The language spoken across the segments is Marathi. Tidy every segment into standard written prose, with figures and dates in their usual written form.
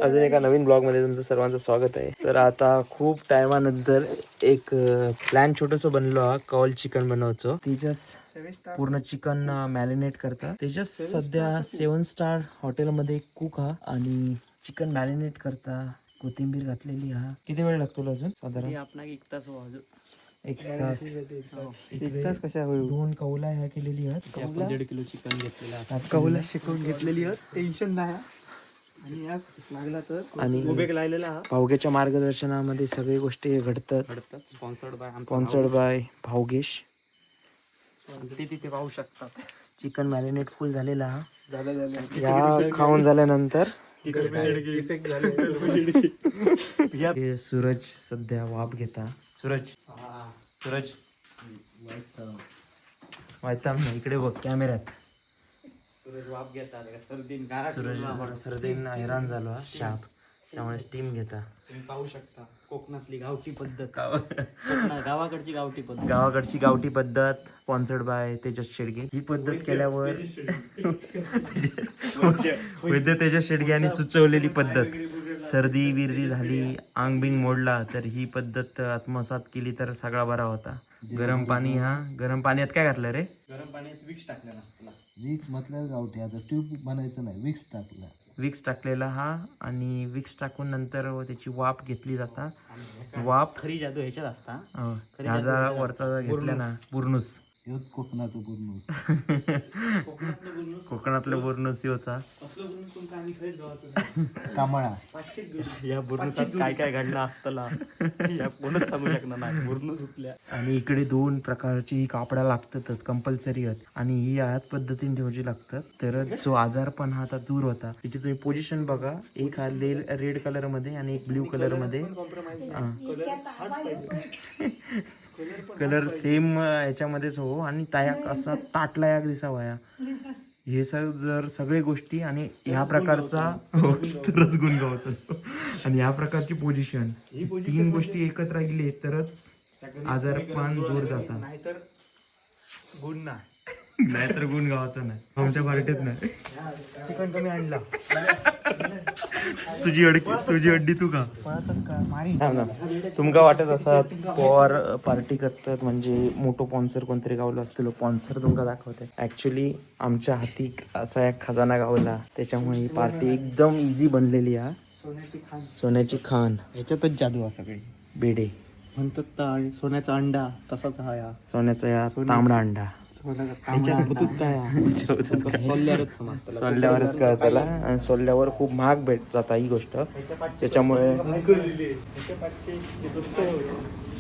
अजून एका नवीन ब्लॉगमध्ये तुमचं सर्वांचं स्वागत आहे. तर आता खूप टायमानंतर एक प्लॅन छोटंसं बनलो हा कॉल चिकन बनवायचं. तेजस पूर्ण चिकन मॅरिनेट करता. तेजस सध्या 7 स्टार हॉटेलमध्ये कुक हा आणि चिकन मॅरिनेट करता. कोथिंबीर घातलेली हा. किती वेळ लागतो अजून साधारण? आपला 1 तास वाजू. 1 तास. 1 तास कशा होईल? 2 कौला ह्या केलेली आहेत. 1.5 किलो चिकन घेतलेला. कौला शिकवून घेतलेली आहेत. टेन्शन नाही. आणि यात लागला तर आणि उभेक लायलेला हा. भावगेच्या मार्गदर्शनामध्ये सगळी गोष्टी घडतात. स्पॉन्सर्ड बाय भावगेश. तिथे पाहू शकतात. चिकन मॅरिनेट फुल झालेला हा. झालं या खाऊन झाल्यानंतर इफेक्ट झाले. हे सूरज सध्या वाफ घेता. सूरज वायताम ना इकडे बघ कॅमेऱ्यात. सूरज वाफ घेतात. सर्दीन सूरज सर्दीन हैराण झालो हा शाप, त्यामुळे स्टीम घेता. तुम्ही पाहू शकता कोकणातली गावची पद्धत. गावाकडची गावठी पद्धत. गावाकडची गावठी पद्धत स्पॉन्सर्ड बाय तेजस शेडगे. ही पद्धत केल्यावर वैद्य तेजस शेडगे यांनी सुचवलेली पद्धत. सर्दी विर्दी झाली, आंग बिंग मोडला तर ही पद्धत आत्मसात केली तर सगळा बरा होता. गरम पाणी हा. गरम पाण्यात काय घातलं रे? गरम पाण्यात विक्स टाकलं नसतं. विक्स म्हटल्यावर गावठी, आता ट्यूब बनायचं नाही, विक्स टाकला. विक्स टाकलेला हा आणि विक्स टाकून नंतर त्याची वाफ घेतली जाता. वाफ खरी जादू ह्याच्यात असता. ह्या जा वरचा घेतल्या ना बुर्नुस. हेच कोकणाचं पूर्ण. कोकणातलं बुर्नुस योचा. कामळा. या बुर्नुसात काय काय घडलं असतला या कोणच सांगू शकणार नाही. बुर्नु सुटल्या. आणि इकडे 2 प्रकारची ही कापडा लागतात कंपल्सरी आहेत आणि ही याच पद्धतीने ठेवायची लागतात. तर जो आजारपण हा आता दूर होता. तिथे तुम्ही पोझिशन बघा. एक हा रेड कलर मध्ये आणि एक ब्ल्यू कलर मध्ये. कलर सेम ह्याच्यामध्येच हो आणि त्या असा ताटला या दिसावा या. हे जर सगळे गोष्टी आणि ह्या प्रकारचा तरच गुण गावतो आणि ह्या प्रकारची पोझिशन 3 गोष्टी एकत्र गेले तरच आजारपण दूर जातात. नाहीतर गुण नाही. नाहीतर गुण गावाचं नाही. आमच्या पार्टीत नाही. चिकन कमी आणला. तुझी अड्डी तू का तुमका वाटत असा पॉवर पार्टी करतात म्हणजे मोठं स्पॉन्सर कोणतरी गावलं असतील. स्पॉन्सर तुमका दाखवते. ऍक्च्युली आमच्या हाती असा एक खजाना गावला, त्याच्यामुळे ही पार्टी एकदम इझी बनलेली आहे. सोन्याची खान ह्याच्यातच जादू आहे सगळी. बेडे म्हणतात सोन्याचा अंडा तसाच हा या. सोन्याचा या तांबडा अंडा. सोडल्यावरच कळताला आणि सोडल्यावर खूप महाग भेट जाता ही गोष्ट. त्याच्यामुळे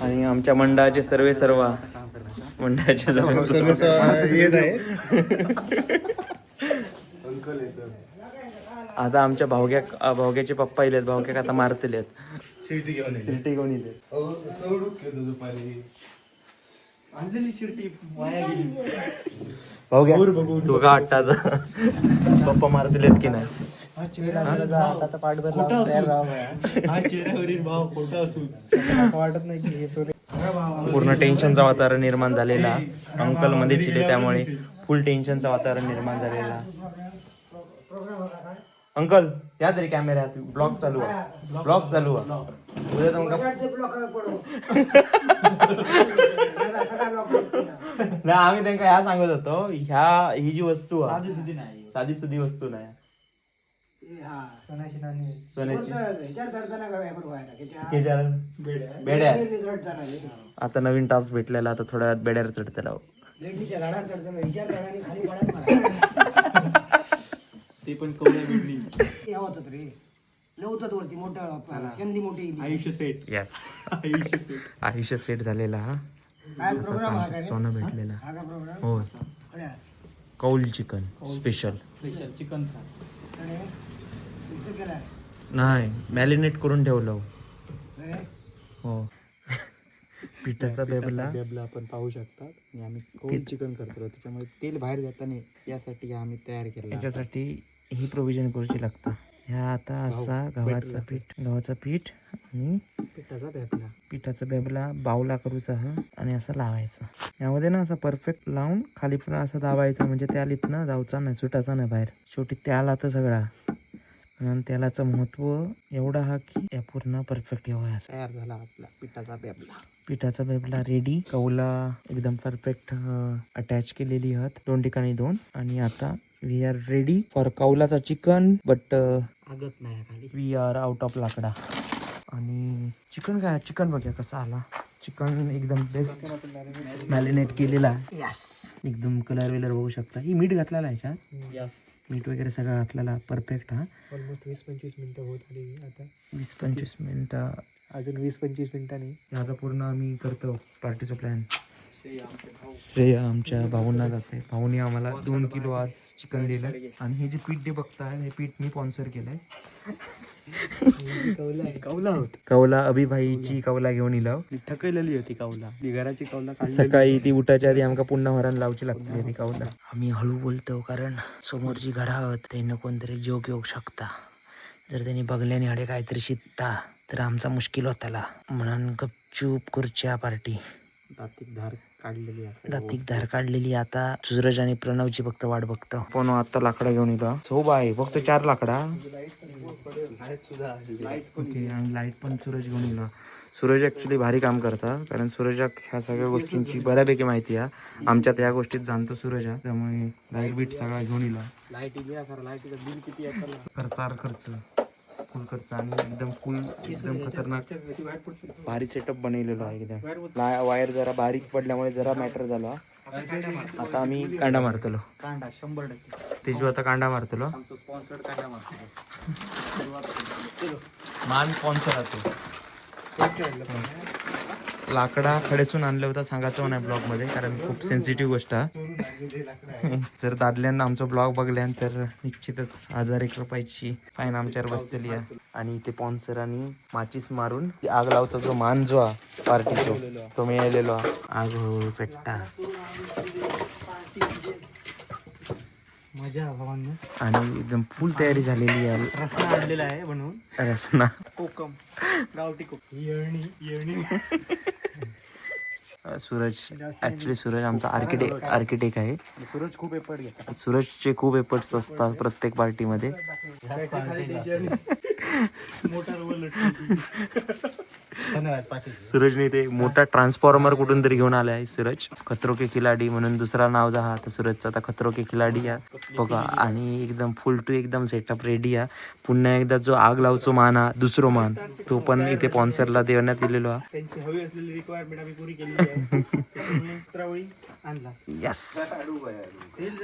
आणि आमच्या मंडळाचे सर्व मंडळाचे आता आमच्या भावग्याचे पप्पा इलेत. भावग्याक आता मारतलेत. शिर्टी घेऊन इले. आणलेली शिर्टी वाया गेली. भावग्या तू का वाटतात पप्पा मारतलेत की नाही? हा चेहऱ्यावरील भाव खोटा असून वाटत नाही की हे सोने. पूर्ण टेन्शनचं वातावरण निर्माण झालेला. अंकल मध्ये चिले त्यामुळे फुल टेन्शनचं वातावरण निर्माण झालेला. अंकल या तरी कॅमेऱ्यात ब्लॉग चालू आहे. ब्लॉग चालू आहे उद्या तुमका नाही. आम्ही त्यांना ह्या सांगत होतो ही जी वस्तू आहे साधी सुधी वस्तू नाही. सोन्याची बेड्या. आता नवीन टास्क भेटलेला. आता थोड्या वेळात बेड्यावर चढतेला. ते पण कवड्या बिडली. आयुष्य सेट. येस आयुष्य सेट झालेला हा. सोनं भेटलेला हो. कौल चिकन स्पेशल चिकन नाही मॅरिनेट करून ठेवलं हो. पिठाचा बेबला आपण पाहू शकता. आणि आम्ही कौल चिकन करतो त्याच्यामुळे तेल बाहेर जाताना यासाठी आम्ही तयार केलं. याच्यासाठी ही प्रोव्हिजन करूची लागतं. ह्या आता असा गव्हाचं पीठ आणि पिठाचा बेबला बावला करूचा हा आणि असं लावायचं. यामध्ये ना असं परफेक्ट लावून खाली पण असं दाबायचं म्हणजे त्या लित ना जाऊचा नाही सुटाचा नाही बाहेर. शेवटी त्याला तर सगळा म्हणून तेलाचं महत्व एवढा हा की या पूर्ण परफेक्ट येऊ असं. तयार झाला आपला पिठाचा बेबला. पिठाचा बेबला रेडी. कौला एकदम परफेक्ट अटॅच केलेली आहात 2 ठिकाणी 2. आणि आता वी आर रेडी फॉर कौलाचा चिकन. बट आगत नाही खाली. वी आर आउट ऑफ लाकडा. आणि चिकन बघा कसा आला. चिकन एकदम बेस्ट मॅरिनेट केलेला आहे. यस. एकदम कलर वेलर बघू शकता. ही मीठ घातलेला आहे ह्याच्यात. यस. मीठ वगैरे सगळं घातलेला परफेक्ट. हा ऑलमोस्ट 20-25 मिनिटं होत आली आता. 20-25 मिनिटं. अजून 20-25 मिनिटांनी ह्याचा पूर्ण आम्ही करतो पार्टीचा प्लॅन. श्रेय आमच्या भाऊंना जाते. भाऊनी आम्हाला 2 किलो आज चिकन दिलं. आणि हे जे पीठ जे बघताय हे पीठ मी स्पॉन्सर केलंय. कौला होत. कौला अभिभाईची कौला घेऊन इलाव. थकलेली होती कौला. ती घराची कौला सकाळी ती उठायच्या आधी आमका पुन्हा हरण लावची लागते ती कौला. आम्ही हळू बोलतो कारण समोरची घरा आहोत त्यांना कोणतरी जोक येऊ शकता. जर त्यांनी बघल्याने हडे काहीतरी शिकता तर आमचा मुश्किल होताला. म्हणून गपचूप खुर्च्या पार्टी. दातिक धार काढलेली आहे. दातिक धार काढलेली. आता सूरज आणि प्रणवची फक्त वाट बघतो. पण आता लाकडा घेऊन येतो. झोप आहे फक्त 4 लाकडा. ओके. आणि लाईट पण सूरज घेऊन येईल. सूरज ॲक्च्युली भारी काम करता कारण सूरजाक ह्या सगळ्या गोष्टींची बऱ्यापैकी माहिती आहे. आमच्यात या गोष्टीत जाणतो सूरज आहे. त्यामुळे लाईट बीट सगळा घेऊन येईल. लाईटीचा बिल किती येतं? खर्च फुल खर्च. आणि एकदम खतरनाक भारी सेटअप बनवलेलो आहे. एकदम वायर जरा बारीक पडल्यामुळे जरा मॅटर झाला. आता आम्ही कांडा मारतलो. कांडा 100%. तेजू आता कांडा मारतलो. आमचं स्पॉन्सर्ड कांडा मारतो. मान स्पॉन्सर होतो. लाकडा खडेचून आणलं होतं सांगायचं नाही ब्लॉग मध्ये कारण खूप सेन्सिटिव्ह गोष्ट आहे. जर दादल्यांना आमचा ब्लॉग बघल्यानंतर निश्चितच 1001 रुपयाची फाईन आमच्यावर बसलेली आहे. आणि ते स्पॉन्सरांनी माचीस मारून आग लावचा जो मान जो आहे पार्टीचो तो मिळालेलो आग हो पेट्टा. मजा भावांनो. आणि एकदम फुल तयारी झालेली आहे. रसना आणलेला आहे म्हणून. रसना कोकम गावठी कोकम. येळणी. सूरज आमचा आर्किटेक्ट आहे. सूरज खूप एफर्ट घेतात. सूरजचे खूप एफर्ट्स असतात प्रत्येक पार्टीमध्ये. सूरजने ते मोठा ट्रान्सफॉर्मर कुठून तरी घेऊन आला आहे. सूरज खतरो के खिलाडी म्हणून दुसरा नाव जा. तर सूरजचा आता खतरो के खिलाडी आहे बघा. आणि एकदम फुल टू एकदम सेटअप रेडी आहे. पुन्हा एकदा जो आग लावचो मान हा दुसरो मान तो पण इथे स्पॉन्सरला देण्यात दिलेलो आहे. त्यांची हवी असलेली रिक्वायरमेंट आम्ही पुरी केलेली आहे. त्रावळी आणला. यस. तेल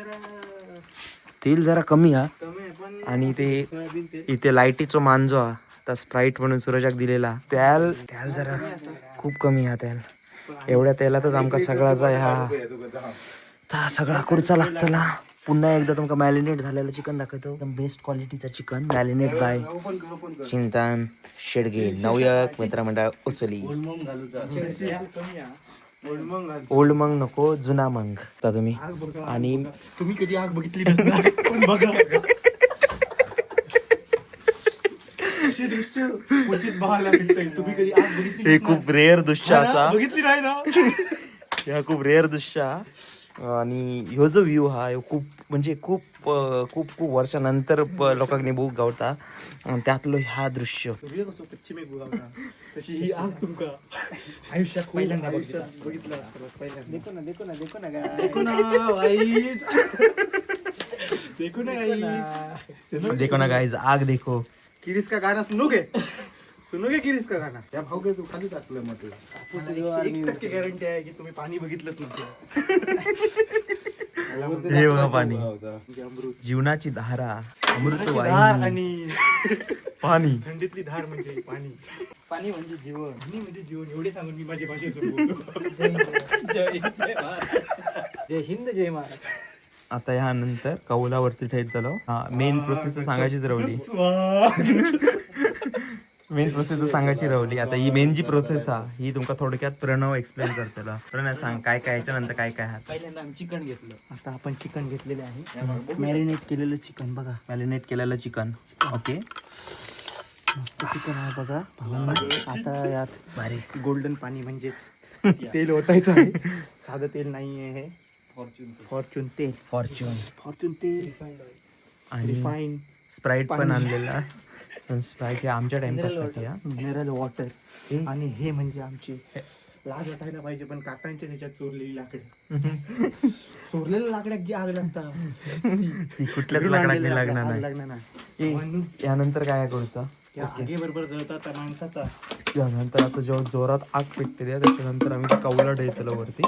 तेल जरा कमी हा. कमी आहे पण. आणि ते सोयाबीन तेल. इथे लाईटीचो मान जो हा त्या स्प्राईट म्हणून सूरजाक दिलेला त्याल जरा खूप कमी हा तेल. एवढ्या तेलातच आमका सगळाचा ह्या सगळा खुर्चा लागतला. पुन्हा एकदा तुमका मॅरिनेट झालेलं चिकन दाखवतो. एकदम बेस्ट क्वालिटीचा चिकन मॅरिनेट बाय चिंतान शेडगे नवयक मित्रमंडळ उसली. ओल्ड मंग नको जुना मंग आता तुम्ही. आणि तुम्ही कधी आग बघितली नसणार पण बघा. असे दृश्य क्वचित पाहायला भेटतंय. तुम्ही कधी आग बघितली हे खूप रेअर दृश्य असा. बघितली नाही ना. ह्या खूप रेअर दृश्य हा. आणि ह्यो जो व्ह्यू हा खूप म्हणजे खूप खूप खूप वर्षानंतर लोकांनी बघू गावता. त्यातलं ह्या दृश्य पश्चिमे गुगावता तशी ही आग तुमका आयुष्यात पहिल्यांदा बघितलं असतं. पहिल्यांदा देखो ना देखो ना देखो ना देखो ना भाई देखो ना गाइस. देखो ना गाइस आग देखो. किरिस का गाना सुनोगे किरिस का गाना. त्या भाऊ तू खाली टाकलं म्हटलं. 1% गॅरंटी आहे की तुम्ही पाणी बघितलंच नव्हतं. हे बघा पाणी जीवनाची धारा अमृत वाहिनी आणि पाणी. थंडीतली धार म्हणजे पाणी. पाणी म्हणजे जीवन. पाणी म्हणजे जीवन. एवढे सांगून मी माझ्या भाषेतून बोलतो. जय हिंद जय महाराज. आता ह्यानंतर कौलावरती ठेट झालो. मेन प्रोसेस सांगायचीच रवली. आता ही मेन जी प्रोसेस हा ही तुमका थोडक्यात प्रणव एक्सप्लेन करतला. प्रणव सांग काय काय याच्यानंतर काय काय हा. पहिल्यांदा आम्ही चिकन घेतलं. आता आपण चिकन घेतलेले आहे. मॅरिनेट केलेलं चिकन बघा. मॅरिनेट केलेलं चिकन. ओके मस्त चिकन आहे बघा. आता यात बारीक गोल्डन पाणी म्हणजे तेल ओतायचं आहे. साधं तेल नाहीये हे. फॉर्च्यून तेल फॉर्च्यून तेल आणि रिफाईन स्प्राईट पण आणलेला. पण स्प्राईट हे आमच्या टाइमपाससाठी हा. Mineral water. आणि हे म्हणजे आमची लाज वाटायला पाहिजे पण काकांच्या ह्याच्यात चोरलेली लाकडं. चोरलेल्या लाकड्यात जी आग लागतात ती कुठल्याच लाकडाने लागणार लागणार नाही. यानंतर काय करूचा? आगे बरोबर जळतात त्या माणसाचा. त्यानंतर आता जेव्हा जोरात आग पेटलेली आहे त्याच्यानंतर आम्ही कौला ठेवला वरती.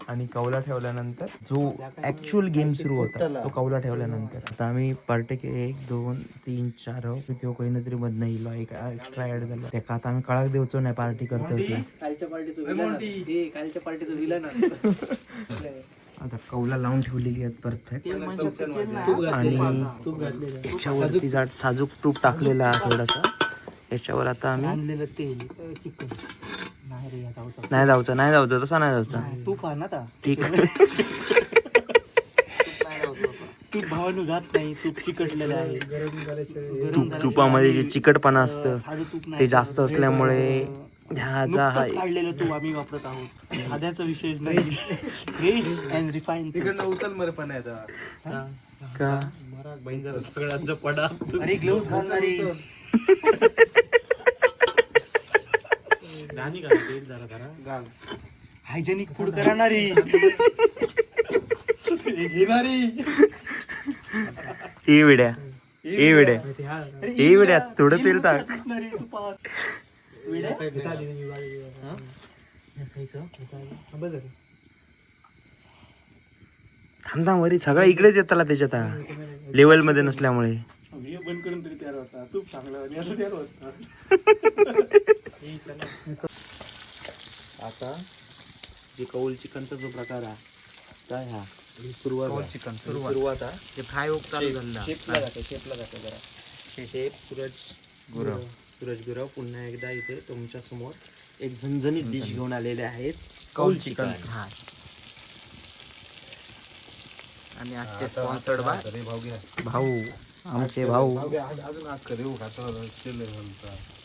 आणि कौला ठेवल्यानंतर जो ऍक्च्युअल गेम सुरू होता तो कौला ठेवल्यानंतर आता आम्ही पार्टे 1 2 3 4 तो काही तरी मधनं येईल एक एक्स्ट्रा ऍड झाला त्या का आता आम्ही कळाक देऊचो नाही पार्टी करतो ते. कालच्या पार्टीचं विलन आता कौला लावून ठेवलेली आहेत परफेक्ट. आणि याच्यावरती साजूक तूप टाकलेला आहे थोडासा. याच्यावर आता आम्ही आणलेलं तेल चिकन नाही जाऊचं तसा नाही जाऊचा. तूप आण आता. ठीक तूप भावानं जात नाही. तूप चिकटलेलं आहे. तुपामध्ये जे चिकटपणा असतं साधं तूप नाही. ते जास्त असल्यामुळे ह्याचा हा काढलेलं तूप आम्ही वापरत आहोत. साध्याचा विषयच नाही. Fresh and refine. उचल मर पण आहे का सगळ्यांचा पडा. अरे ग्लोव्ह घालणारी. हायजेनिक फूड करणारी. घेणारी. ए विड्या थोडं तेल टाक. थांबा वरी सगळं इकडेच येताला त्याच्यात लेवल मध्ये नसल्यामुळे. बंद करून तरी तयार होता. तूप चांगलं असं तयार होता. आता जे कौल चिकनचा जो प्रकार आहे काय हा सुरुवात चिकन सुरुवात आहे फ्राय होत चालू झाला. शेपला जाते जरा. शेफ सूरज गुरव पुन्हा एकदा इथे तुमच्या समोर एक झणझणीत डिश घेऊन आलेले आहेत कौल चिकन. हा आणि आजचे स्पॉन्सर्ड बाय भाऊ आमचे भाऊ.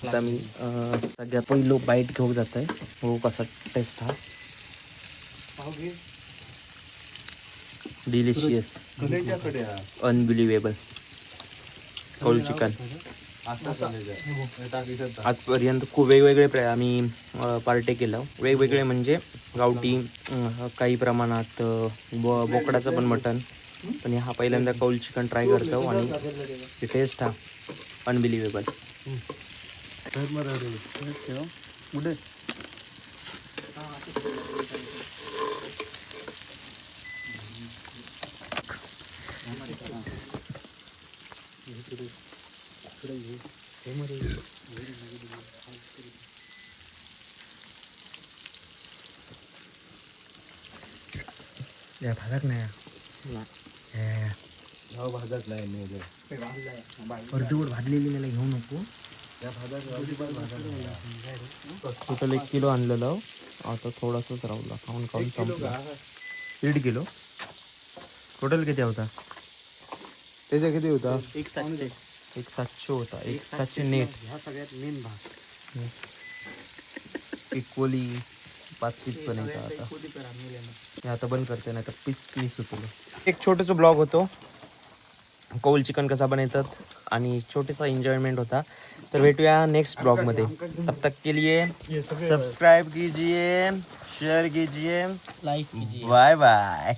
आता मी सगळ्या पहिलो बाईट घेऊन जात आहे. हो कसा टेस्ट हा. डिलिशियस अनबिलिव्हेबल कौल चिकन. आजपर्यंत खूप वेगवेगळे आम्ही पार्टे केलं. वेगवेगळे म्हणजे गावठी काही प्रमाणात बोकडाचं पण मटण. पण हा पहिल्यांदा कौल चिकन ट्राय करतो आणि टेस्ट हा अनबिलिव्हेबल. भाजत नाही भाजत नाही अर्धवट भाजलेली मला घेऊ नको. टोटल 1 किलो आणलेलं. आता थोडासाच राहिला खाऊन संपला. 1.5 किलो टोटल किती होता? त्याच्या किती होता? 1,700 होता. 1,700 नेट. हा सगळ्यात मेन भाग. इक्वली 5 पीस पण येतात. आता आता बंद करते नाही तर पीस होतो. एक छोटासा ब्लॉग होतो कौल चिकन कसा बनवतात आणि छोटासा एन्जॉयमेंट होता. तर भेटूया नेक्स्ट ब्लॉग मध्ये. तब तक के लिए सब्सक्राइब कीजिए, शेयर कीजिए, लाईक कीजिए. Bye bye.